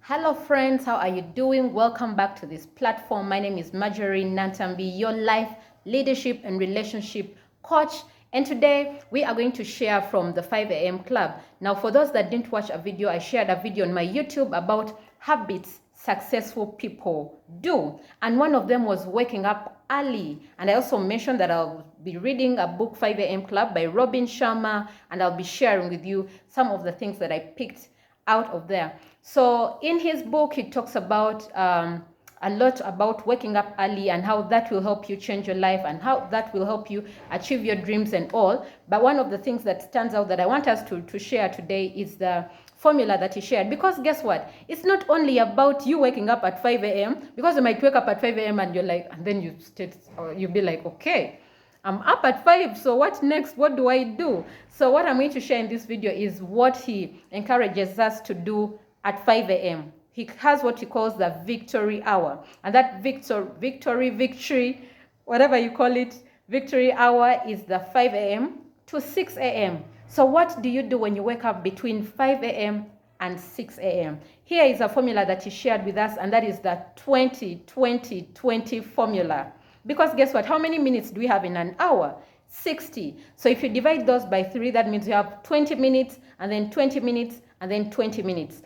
Hello friends, how are you doing? Welcome back to this platform. My name is Marjorie Nantambi, your life, leadership and relationship coach. And today we are going to share from the 5 a.m. club. Now for those that didn't watch a video, I shared a video on my YouTube about habits successful people do. And one of them was waking up early. And I also mentioned that I'll be reading a book, 5 a.m. club by Robin Sharma, and I'll be sharing with you some of the things that I picked out of there. So in his book, he talks about a lot about waking up early and how that will help you change your life and how that will help you achieve your dreams and all. But one of the things that stands out that I want us to share today is the formula that he shared. Because guess what? It's not only about you waking up at 5 a.m. because you might wake up at 5 a.m. and you're like, and then you'll be like, okay, I'm up at 5, so what next? What do I do? So what I'm going to share in this video is what he encourages us to do at 5 a.m. He has what he calls the victory hour. And that victory, whatever you call it, victory hour is the 5 a.m. to 6 a.m. So what do you do when you wake up between 5 a.m. and 6 a.m.? Here is a formula that he shared with us, and that is the 20-20-20 formula. Because guess what? How many minutes do we have in an hour? 60. So if you divide those by 3, that means you have 20 minutes, and then 20 minutes, and then 20 minutes.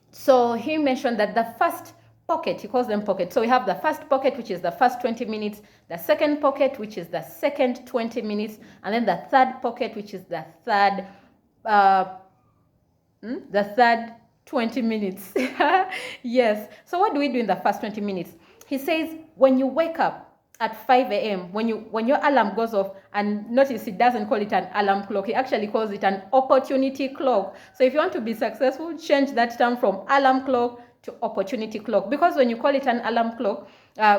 So he mentioned that the first pocket, he calls them pockets. So we have the first pocket, which is the first 20 minutes, the second pocket, which is the second 20 minutes, and then the third pocket, which is the third 20 minutes. Yes. So what do we do in the first 20 minutes? He says when you wake up at 5 a.m., when your alarm goes off, and notice he doesn't call it an alarm clock, he actually calls it an opportunity clock. So if you want to be successful, change that term from alarm clock to opportunity clock. Because when you call it an alarm clock,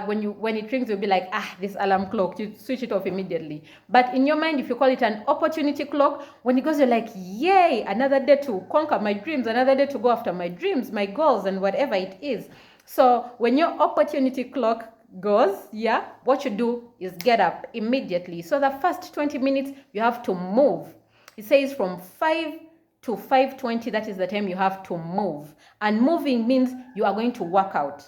when it rings, you'll be like, this alarm clock, you switch it off immediately. But in your mind, if you call it an opportunity clock, when it goes, you're like, yay, another day to conquer my dreams, another day to go after my dreams, my goals, and whatever it is. So when your opportunity clock goes, what you do is get up immediately. So the first 20 minutes, you have to move. It says from 5 to 5:20, that is the time you have to move. And moving means you are going to work out.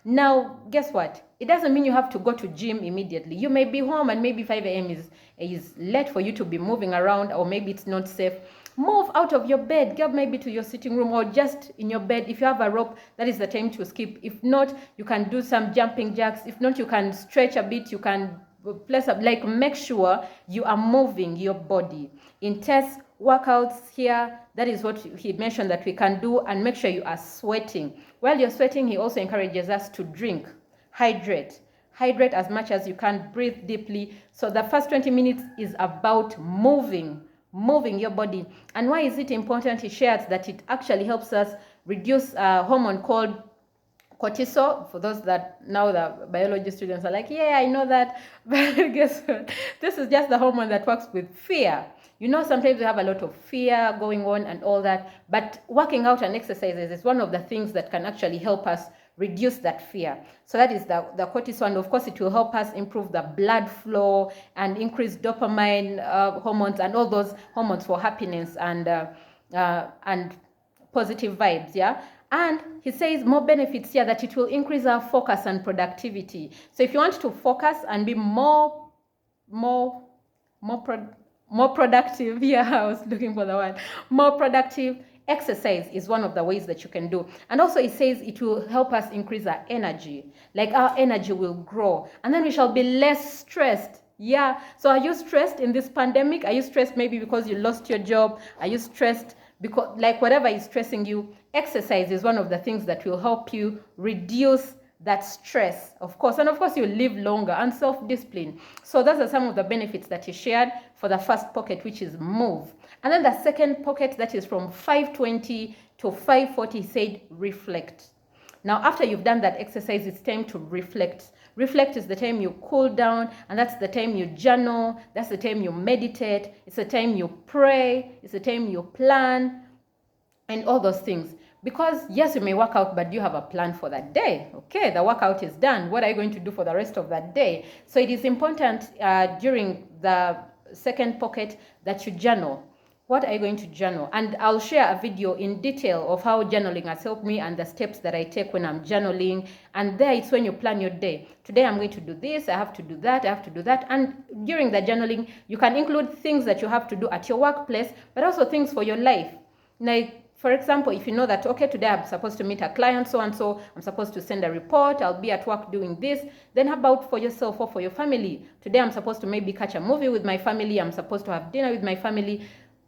Now, guess what? It doesn't mean you have to go to gym immediately. You may be home and maybe 5 a.m. is late for you to be moving around, or maybe it's not safe. Move out of your bed, go maybe to your sitting room or just in your bed. If you have a rope, that is the time to skip. If not, you can do some jumping jacks. If not, you can stretch a bit. You can place up, like make sure you are moving your body. Intense workouts here, that is what he mentioned that we can do, and make sure you are sweating. While you're sweating, he also encourages us to drink, hydrate as much as you can, breathe deeply. So the first 20 minutes is about moving your body. And why is it important? He shares that it actually helps us reduce a hormone called cortisol. For those that now the biology students are like, yeah, I know that, but guess what? This is just the hormone that works with fear. You know, sometimes we have a lot of fear going on and all that, but working out and exercises is one of the things that can actually help us reduce that fear. So that is the cortisol, and of course it will help us improve the blood flow and increase dopamine hormones and all those hormones for happiness and positive vibes, And he says more benefits here, that it will increase our focus and productivity. So if you want to focus and be more productive, I was looking for the word, more productive, exercise is one of the ways that you can do. And also it says it will help us increase our energy. Like our energy will grow, and then we shall be less stressed. So are you stressed in this pandemic? Are you stressed maybe because you lost your job? Are you stressed because, like, whatever is stressing you? Exercise is one of the things that will help you reduce that stress, of course. And of course, you live longer, and self-discipline. So those are some of the benefits that he shared for the first pocket, which is move. And then the second pocket, that is from 5:20 to 5:40, said reflect. Now, after you've done that exercise, it's time to reflect. Reflect is the time you cool down, and that's the time you journal, that's the time you meditate, it's the time you pray, it's the time you plan, and all those things. Because yes, you may work out, but you have a plan for that day. Okay, the workout is done. What are you going to do for the rest of that day? So it is important during the second pocket that you journal. what are you going to journal? And I'll share a video in detail of how journaling has helped me and the steps that I take when I'm journaling. And there it's when you plan your day. Today I'm going to do this, I have to do that, I have to do that. And during the journaling, you can include things that you have to do at your workplace, but also things for your life. Like, for example, if you know that, okay, today I'm supposed to meet a client, so-and-so, I'm supposed to send a report, I'll be at work doing this, then how about for yourself or for your family? Today I'm supposed to maybe catch a movie with my family, I'm supposed to have dinner with my family.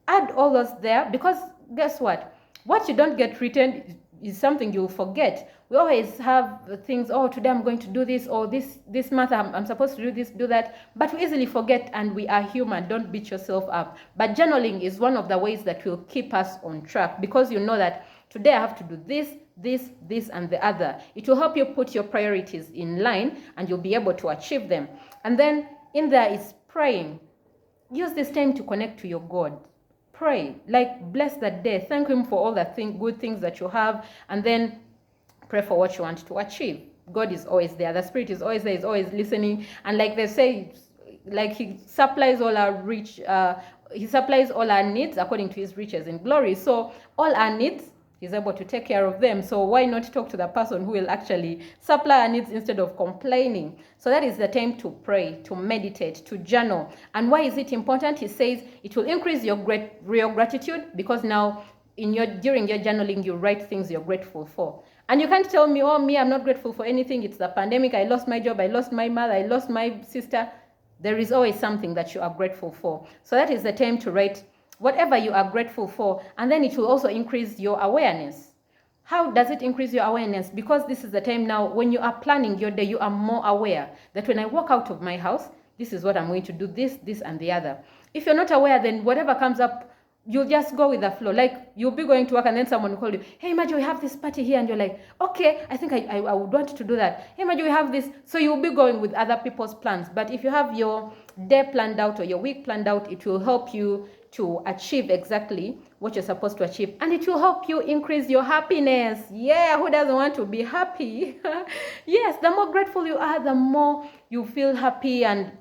Add all those there, because guess what? What you don't get written is something you'll forget. We always have things, oh, today I'm going to do this, or this month I'm supposed to do this, do that, but we easily forget, and we are human. Don't beat yourself up. But journaling is one of the ways that will keep us on track, because you know that today I have to do this, this, and the other. It will help you put your priorities in line, and you'll be able to achieve them. And then in there is praying. Use this time to connect to your God. Pray, like bless that day, thank him for all the good things that you have, and then pray for what you want to achieve. God is always there, the Spirit is always there, is always listening, and like they say, like he supplies all our he supplies all our needs according to his riches in glory. So all our needs, he's able to take care of them. So why not talk to the person who will actually supply our needs instead of complaining? So that is the time to pray, to meditate, to journal. And why is it important? He says it will increase your real gratitude, because now during your journaling, you write things you're grateful for. And you can't tell me, oh, I'm not grateful for anything. It's the pandemic. I lost my job. I lost my mother. I lost my sister. There is always something that you are grateful for. So that is the time to write whatever you are grateful for, and then it will also increase your awareness. How does it increase your awareness? Because this is the time now when you are planning your day, you are more aware that when I walk out of my house, this is what I'm going to do, this, and the other. If you're not aware, then whatever comes up, you'll just go with the flow. Like, you'll be going to work and then someone will call you, hey, Margie, we have this party here, and you're like, okay, I think I would want to do that. Hey, Margie, we have this. So you'll be going with other people's plans. But if you have your day planned out or your week planned out, it will help you to achieve exactly what you're supposed to achieve, and it will help you increase your happiness. Yeah, who doesn't want to be happy? Yes, the more grateful you are, the more you feel happy, and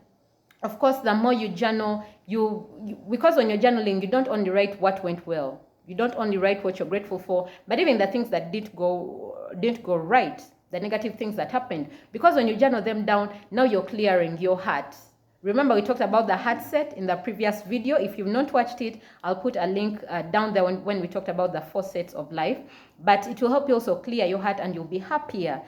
of course, the more you journal, because when you're journaling, you don't only write what went well, you don't only write what you're grateful for, but even the things that didn't go right, the negative things that happened, because when you journal them down, now you're clearing your heart. Remember, we talked about the heart set in the previous video. If you've not watched it, I'll put a link down there when we talked about the 4 sets of life. But it will help you also clear your heart, and you'll be happier.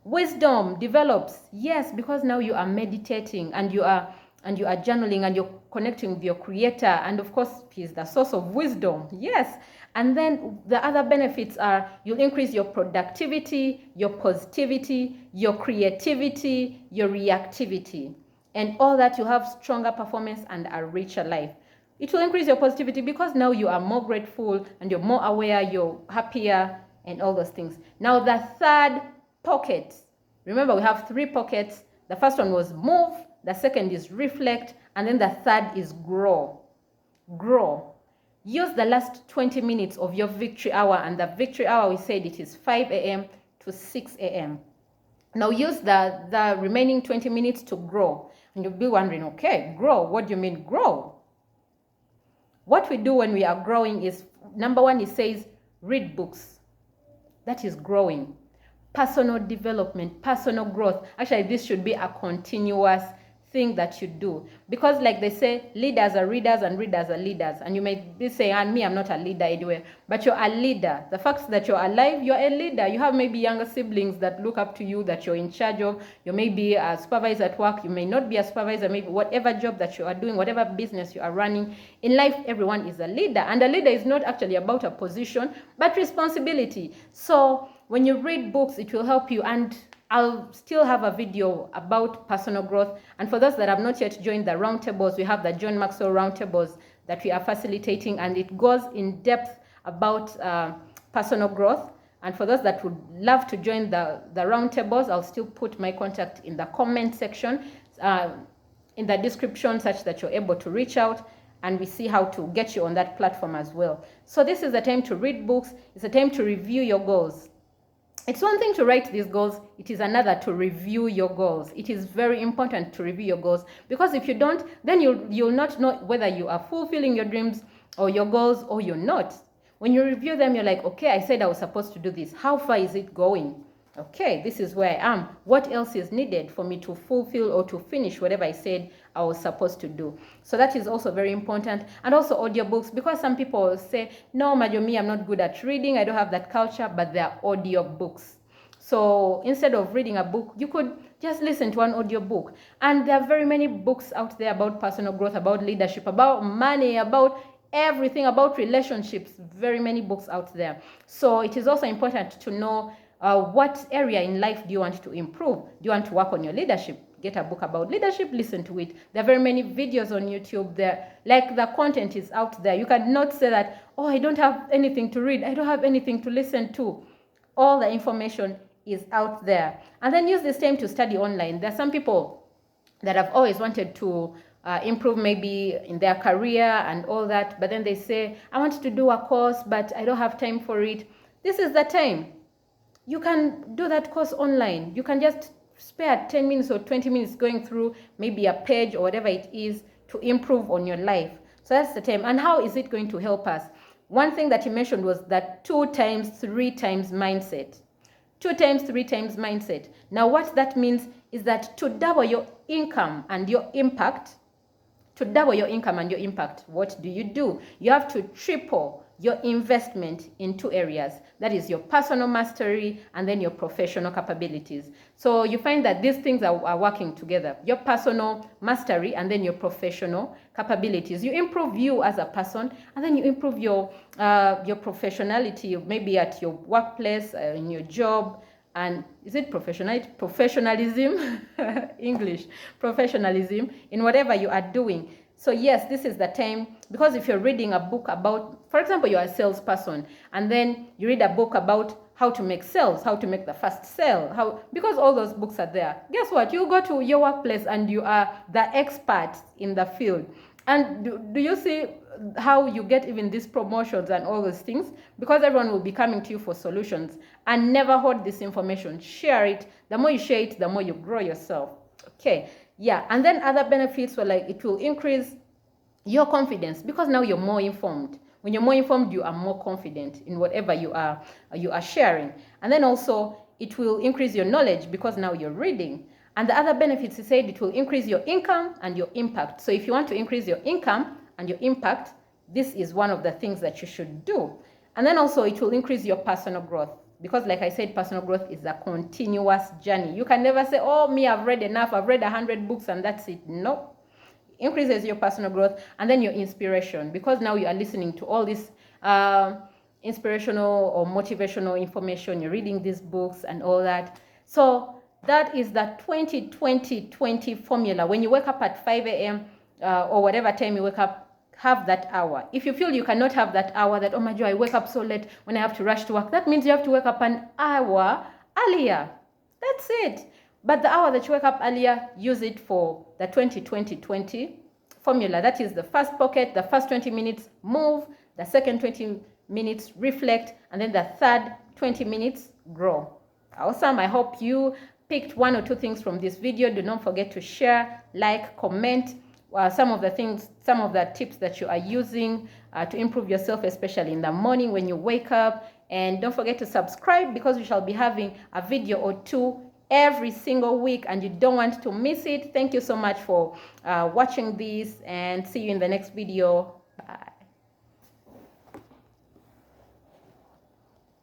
Wisdom develops, yes, because now you are meditating, and you are journaling, and you're connecting with your Creator, and of course, He's the source of wisdom. Yes. And then the other benefits are you'll increase your productivity, your positivity, your creativity, your reactivity. And all that, you have stronger performance and a richer life. It will increase your positivity because now you are more grateful and you're more aware, you're happier, and all those things. Now the third pocket. Remember, we have 3 pockets. The first one was move, the second is reflect, and then the third is grow. Grow. Use the last 20 minutes of your victory hour, and the victory hour, we said it is 5 a.m. to 6 a.m. Now use the remaining 20 minutes to grow. And you'll be wondering, okay, grow, what do you mean grow? What we do when we are growing is, number 1, it says read books. That is growing. Personal development, personal growth. Actually, this should be a continuous thing that you do, because like they say, leaders are readers and readers are leaders. And you may be saying, and me, I'm not a leader anywhere, but you're a leader. The fact that you're alive, you're a leader. You have maybe younger siblings that look up to you, that you're in charge of. You may be a supervisor at work, you may not be a supervisor, maybe whatever job that you are doing, whatever business you are running. In life, everyone is a leader, and a leader is not actually about a position, but responsibility. So when you read books, it will help you. And I'll still have a video about personal growth. And for those that have not yet joined the roundtables, we have the John Maxwell roundtables that we are facilitating, and it goes in depth about personal growth. And for those that would love to join the roundtables, I'll still put my contact in the comment section, in the description, such that you're able to reach out, and we see how to get you on that platform as well. So this is the time to read books. It's a time to review your goals. It's one thing to write these goals, it is another to review your goals. It is very important to review your goals, because if you don't, then you'll not know whether you are fulfilling your dreams or your goals, or you're not. When you review them, you're like, okay, I said I was supposed to do this. How far is it going? Okay, this is where I am. What else is needed for me to fulfill or to finish whatever I said I was supposed to do? So that is also very important. And also audiobooks, because some people say, no, Majomi, I'm not good at reading. I don't have that culture, but there are audiobooks. So instead of reading a book, you could just listen to an audiobook. And there are very many books out there about personal growth, about leadership, about money, about everything, about relationships. Very many books out there. So it is also important to know what area in life do you want to improve? Do you want to work on your leadership? Get a book about leadership, listen to it. There are very many videos on YouTube there. Like, the content is out there. You cannot say that, oh, I don't have anything to read. I don't have anything to listen to. All the information is out there. And then use this time to study online. There are some people that have always wanted to improve maybe in their career and all that, but then they say, I want to do a course, but I don't have time for it. This is the time. You can do that course online. You can just spare 10 minutes or 20 minutes going through maybe a page or whatever it is to improve on your life. So that's the time. And how is it going to help us? One thing that he mentioned was that 2 times 3 times mindset. 2 times 3 times mindset. Now what that means is that to double your income and your impact, what do? You have to triple your investment in 2 areas. That is your personal mastery and then your professional capabilities. So you find that these things are working together. Your personal mastery and then your professional capabilities. You improve you as a person, and then you improve your professionality, maybe at your workplace, in your job. And is it professionalism? English. Professionalism in whatever you are doing. So yes, this is the time, because if you're reading a book about, for example, you're a salesperson, and then you read a book about how to make sales, how to make the first sale, because all those books are there. Guess what? You go to your workplace and you are the expert in the field. And do you see how you get even these promotions and all those things? Because everyone will be coming to you for solutions. And never hoard this information. Share it. The more you share it, the more you grow yourself. Okay. Yeah. And then other benefits were like, it will increase your confidence, because now you're more informed. When you're more informed, you are more confident in whatever you are sharing. And then also it will increase your knowledge, because now you're reading. And the other benefits, he said, it will increase your income and your impact. So if you want to increase your income and your impact, this is one of the things that you should do. And then also it will increase your personal growth, because like I said, personal growth is a continuous journey. You can never say, oh, me, I've read enough, I've read 100 books and that's it. No. Increases your personal growth, and then your inspiration, because now you are listening to all this inspirational or motivational information. You're reading these books and all that. So that is the 20-20-20 formula. When you wake up at 5 a.m. Or whatever time you wake up, have that hour. If you feel you cannot have that hour, that, oh my God, I wake up so late when I have to rush to work, that means you have to wake up an hour earlier. That's it. But the hour that you wake up earlier, use it for the 20-20-20 formula. That is the first pocket, the first 20 minutes move, the second 20 minutes reflect, and then the third 20 minutes grow. Awesome. I hope you picked 1 or 2 things from this video. Do not forget to share, like, comment some of the tips that you are using to improve yourself, especially in the morning when you wake up. And don't forget to subscribe, because we shall be having a video or 2 every single week, and you don't want to miss it. Thank you so much for watching this, and see you in the next video. Bye.